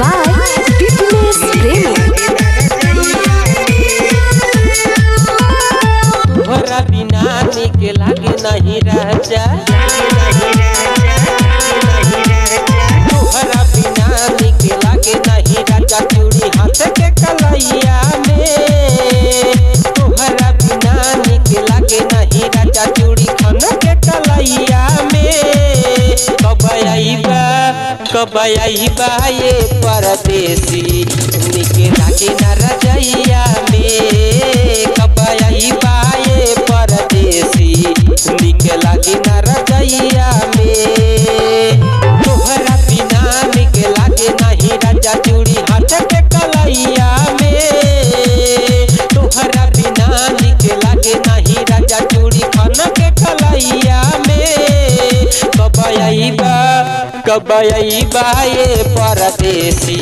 by Fitness Premi. तोहरा बिना निक लागे नहीं राजा, तोहरा बिना निक लागे नहीं राजा। चूड़ी हाथ के कलैया में, तोहरा बिना निक लागे नहीं राजा। चूड़ी खन के कलैया में। कब आईबा ये परदेसी, निक लागे ना रजैया में। कब आईबा ये परदेसी, निक लागे ना रजैया में। तोहरा बिना निक लागे नहीं राजा। चूड़ी हाथ के कलैया में, तोहरा बिना निक लागे नहीं राजा। चूड़ी खन के कलैया में। कब आईबा ये परदेसी,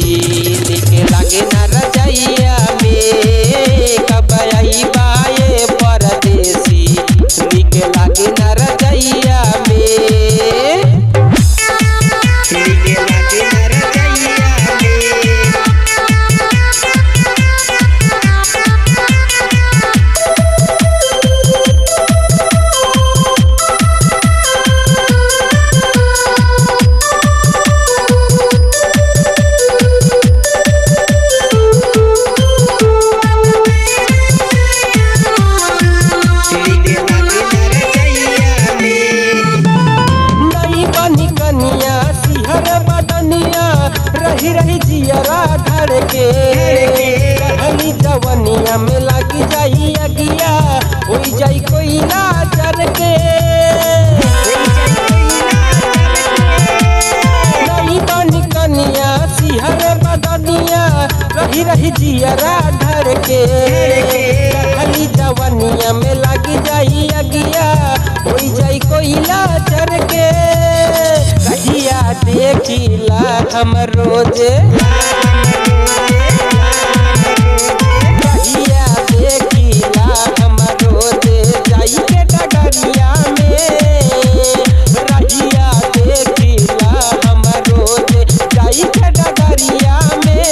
निक लागे ना रजैया में। कब आईबा ये परदेसी, निक लागे ना रजैया में। निक लागे ना रजैया में। रही रही जियरा धर के रहनी जवनिया में लगी जाई अगिया, हो जाई कोयला जर के। नहीं बनी कनिया सिहर बदनिया, रही रही जियरा धर के रहनी जवनिया में लगी जाई अगिया, हो जाई कोयला जर के। रहिया देखिला हम रोजे, रहिया देखिला हम रोजे जाई के डगरिया में। रहिया देखिला हम रोजे जाई के डगरिया में।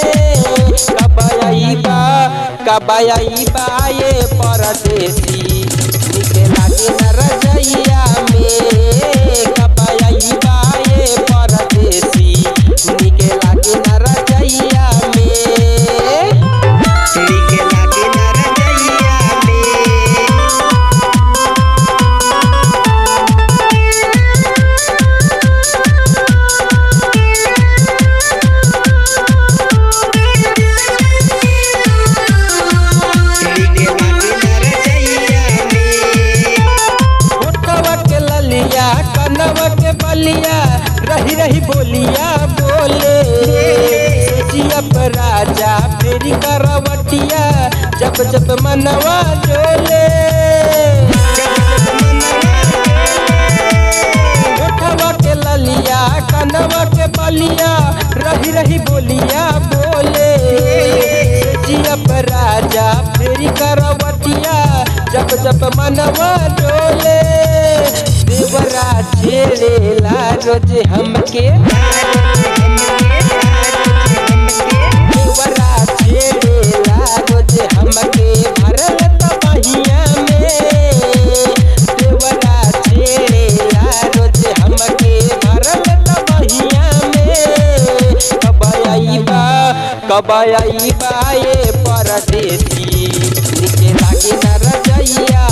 कब आईबा ये परदेसी, निक लागे ना रजैया में। कब आईबा ये परदेसी, निक लागे ना रजैया में। निक लागे ना रजैया में। कनवा के बलिया रही रही बोलिया बोले। सोचिया पर राजा फेरी करवटिया, जब जब मनवा डोले। उठवा के ललिया कनवा के बलिया रही रही बोलिया बोले। सोचिया पर राजा फेरी करवटिया, जब जब मनवा डोले। देवरा छेड़ेला रोज हमके, देवरा छेड़ेला रोज हमके भरल तबहिया में। देवरा छेड़ेला रोज हमके भरल तबहिया में। कब आईबा ये परदेसी, निक लागे ना रजैया